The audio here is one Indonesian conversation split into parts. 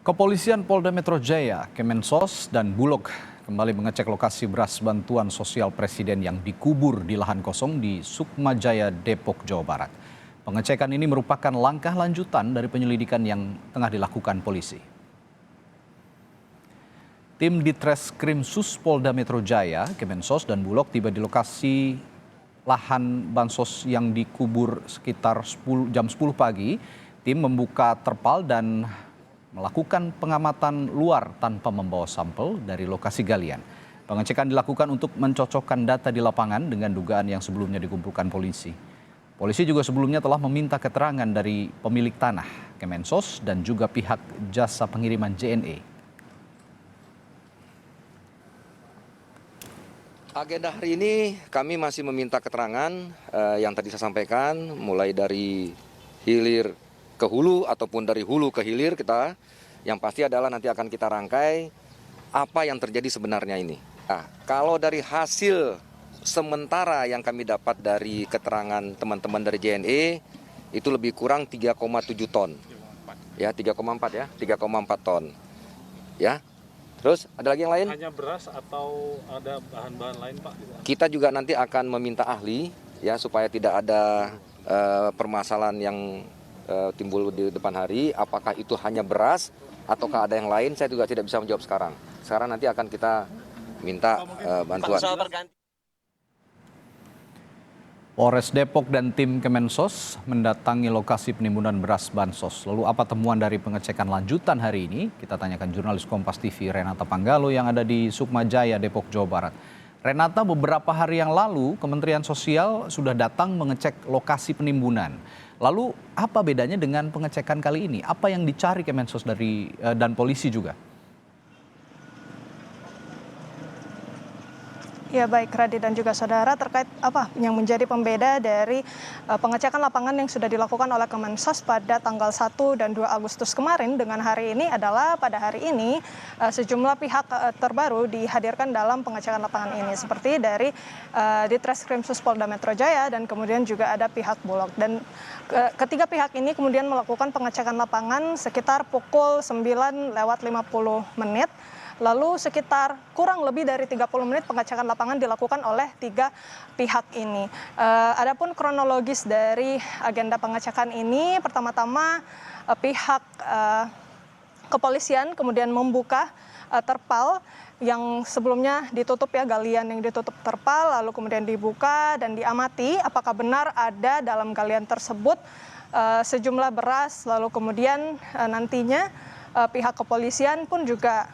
Kepolisian Polda Metro Jaya, Kemensos, dan Bulog kembali mengecek lokasi beras bantuan sosial Presiden yang dikubur di lahan kosong di Sukma Jaya, Depok, Jawa Barat. Pengecekan ini merupakan langkah lanjutan dari penyelidikan yang tengah dilakukan polisi. Tim Ditreskrim Sus Polda Metro Jaya, Kemensos, dan Bulog tiba di lokasi lahan bansos yang dikubur sekitar jam 10 pagi. Tim membuka terpal dan melakukan pengamatan luar tanpa membawa sampel dari lokasi galian. Pengecekan dilakukan untuk mencocokkan data di lapangan dengan dugaan yang sebelumnya dikumpulkan polisi. Polisi juga sebelumnya telah meminta keterangan dari pemilik tanah, Kemensos, dan juga pihak jasa pengiriman JNE. Agenda hari ini kami masih meminta keterangan yang tadi saya sampaikan, mulai dari hilir ke hulu ataupun dari hulu ke hilir kita. Yang pasti adalah nanti akan kita rangkai apa yang terjadi sebenarnya ini. Nah, kalau dari hasil sementara yang kami dapat dari keterangan teman-teman dari JNE itu lebih kurang 3,7 ton. Ya, 3,4 ya, 3,4 ton. Ya. Terus ada lagi yang lain? Hanya beras atau ada bahan-bahan lain, Pak? Kita juga nanti akan meminta ahli ya supaya tidak ada permasalahan yang timbul di depan hari. Apakah itu hanya beras ataukah ada yang lain? Saya juga tidak bisa menjawab sekarang. Sekarang nanti akan kita minta bantuan. Polres Depok dan tim Kemensos mendatangi lokasi penimbunan beras bansos. Lalu apa temuan dari pengecekan lanjutan hari ini? Kita tanyakan jurnalis Kompas TV Renata Panggalo yang ada di Sukma Jaya, Depok, Jawa Barat. Renata, beberapa hari yang lalu Kementerian Sosial sudah datang mengecek lokasi penimbunan. Lalu apa bedanya dengan pengecekan kali ini? Apa yang dicari Kemensos dan polisi juga? Ya baik Radi dan juga saudara, terkait apa yang menjadi pembeda dari pengecekan lapangan yang sudah dilakukan oleh Kemensos pada tanggal 1 dan 2 Agustus kemarin dengan hari ini adalah pada hari ini sejumlah pihak terbaru dihadirkan dalam pengecekan lapangan ini seperti dari Ditreskrim Sus Polda Metro Jaya dan kemudian juga ada pihak Bulog. Dan ketiga pihak ini kemudian melakukan pengecekan lapangan sekitar pukul 9:50. Lalu sekitar kurang lebih dari 30 menit pengecekan lapangan dilakukan oleh tiga pihak ini. Adapun kronologis dari agenda pengecekan ini, pertama-tama pihak kepolisian kemudian membuka terpal yang sebelumnya ditutup ya, galian yang ditutup terpal, lalu kemudian dibuka dan diamati apakah benar ada dalam galian tersebut sejumlah beras, lalu kemudian nantinya pihak kepolisian pun juga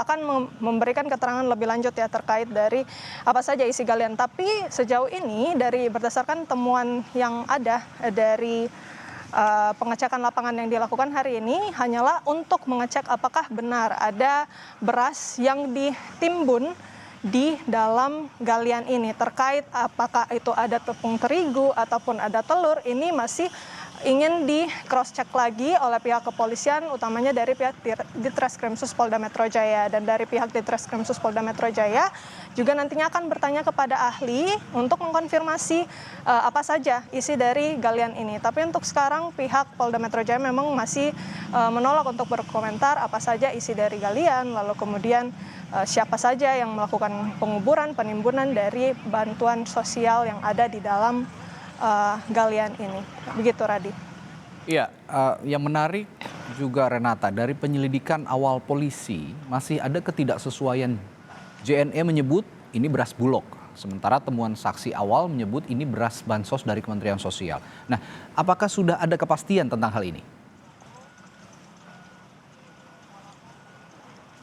akan memberikan keterangan lebih lanjut ya terkait dari apa saja isi galian. Tapi sejauh ini dari berdasarkan temuan yang ada dari pengecekan lapangan yang dilakukan hari ini hanyalah untuk mengecek apakah benar ada beras yang ditimbun di dalam galian ini. Terkait apakah itu ada tepung terigu ataupun ada telur, ini masih ingin di cross check lagi oleh pihak kepolisian, utamanya dari pihak Ditreskrim Sus Polda Metro Jaya. Dan dari pihak Ditreskrim Sus Polda Metro Jaya juga nantinya akan bertanya kepada ahli untuk mengkonfirmasi apa saja isi dari galian ini. Tapi untuk sekarang pihak Polda Metro Jaya memang masih menolak untuk berkomentar apa saja isi dari galian, lalu kemudian siapa saja yang melakukan penguburan, penimbunan dari bantuan sosial yang ada di dalam galian ini. Begitu Radi. Iya, yang menarik juga Renata, dari penyelidikan awal polisi masih ada ketidaksesuaian. JNE menyebut ini beras Bulog, sementara temuan saksi awal menyebut ini beras bansos dari Kementerian Sosial. Nah, apakah sudah ada kepastian tentang hal ini?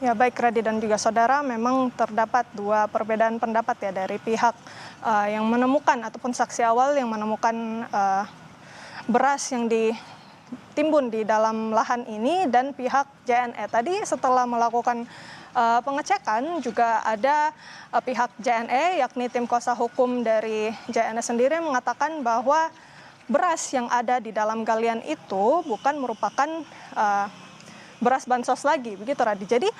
Ya baik Radi dan juga saudara, memang terdapat dua perbedaan pendapat ya dari pihak yang menemukan ataupun saksi awal yang menemukan beras yang ditimbun di dalam lahan ini dan pihak JNE. Tadi setelah melakukan pengecekan juga ada pihak JNE yakni tim kuasa hukum dari JNE sendiri mengatakan bahwa beras yang ada di dalam galian itu bukan merupakan beras bansos lagi, begitu Radi. Jadi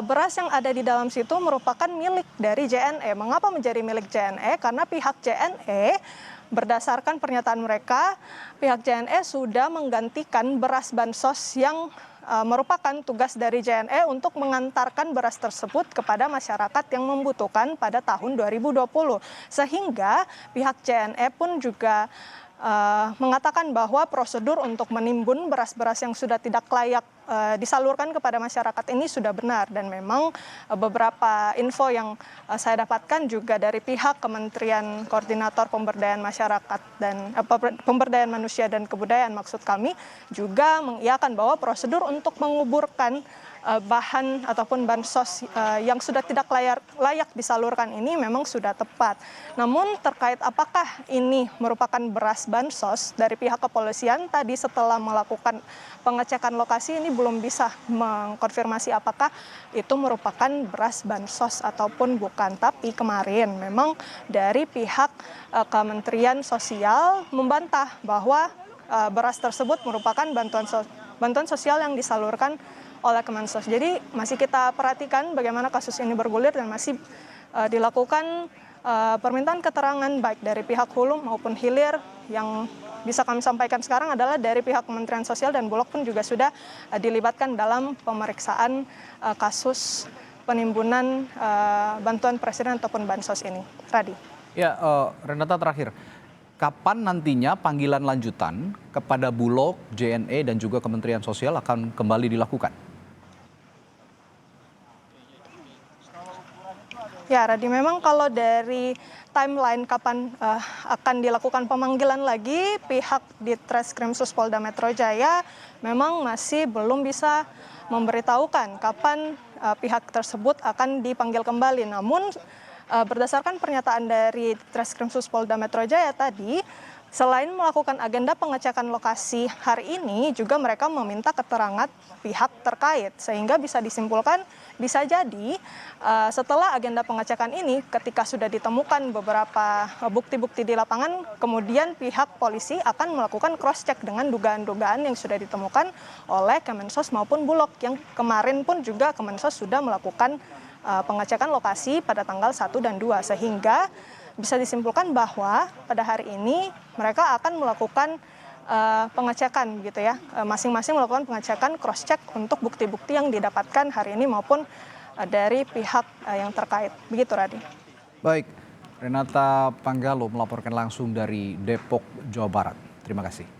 beras yang ada di dalam situ merupakan milik dari JNE. Mengapa menjadi milik JNE? Karena pihak JNE berdasarkan pernyataan mereka, pihak JNE sudah menggantikan beras bansos yang merupakan tugas dari JNE untuk mengantarkan beras tersebut kepada masyarakat yang membutuhkan pada tahun 2020. Sehingga pihak JNE pun juga mengatakan bahwa prosedur untuk menimbun beras-beras yang sudah tidak layak disalurkan kepada masyarakat ini sudah benar, dan memang beberapa info yang saya dapatkan juga dari pihak Kementerian Koordinator Pemberdayaan Masyarakat dan Pemberdayaan Manusia dan Kebudayaan maksud kami juga mengiyakan bahwa prosedur untuk menguburkan bahan ataupun bansos yang sudah tidak layak disalurkan ini memang sudah tepat. Namun terkait apakah ini merupakan beras bansos, dari pihak kepolisian tadi setelah melakukan pengecekan lokasi ini belum bisa mengkonfirmasi apakah itu merupakan beras bansos ataupun bukan. Tapi kemarin memang dari pihak Kementerian Sosial membantah bahwa beras tersebut merupakan bantuan sosial yang disalurkan oleh Kemensos. Jadi masih kita perhatikan bagaimana kasus ini bergulir dan masih dilakukan permintaan keterangan baik dari pihak hulu maupun hilir. Yang bisa kami sampaikan sekarang adalah dari pihak Kementerian Sosial dan Bulog pun juga sudah dilibatkan dalam pemeriksaan kasus penimbunan bantuan presiden ataupun bansos ini. Radi. Ya, Renata, terakhir. Kapan nantinya panggilan lanjutan kepada Bulog, JNE dan juga Kementerian Sosial akan kembali dilakukan? Ya, Radi, memang kalau dari timeline kapan akan dilakukan pemanggilan lagi, pihak di Treskrim Polda Metro Jaya memang masih belum bisa memberitahukan kapan pihak tersebut akan dipanggil kembali. Namun berdasarkan pernyataan dari Treskrim Polda Metro Jaya tadi, selain melakukan agenda pengecekan lokasi hari ini, juga mereka meminta keterangan pihak terkait. Sehingga bisa disimpulkan, bisa jadi setelah agenda pengecekan ini, ketika sudah ditemukan beberapa bukti-bukti di lapangan, kemudian pihak polisi akan melakukan cross-check dengan dugaan-dugaan yang sudah ditemukan oleh Kemensos maupun Bulog. Yang kemarin pun juga Kemensos sudah melakukan pengecekan lokasi pada tanggal 1 dan 2. Sehingga bisa disimpulkan bahwa pada hari ini mereka akan melakukan pengecekan gitu ya, masing-masing melakukan pengecekan cross check untuk bukti-bukti yang didapatkan hari ini maupun dari pihak yang terkait. Begitu, Radi. Baik, Renata Panggalo melaporkan langsung dari Depok, Jawa Barat. Terima kasih.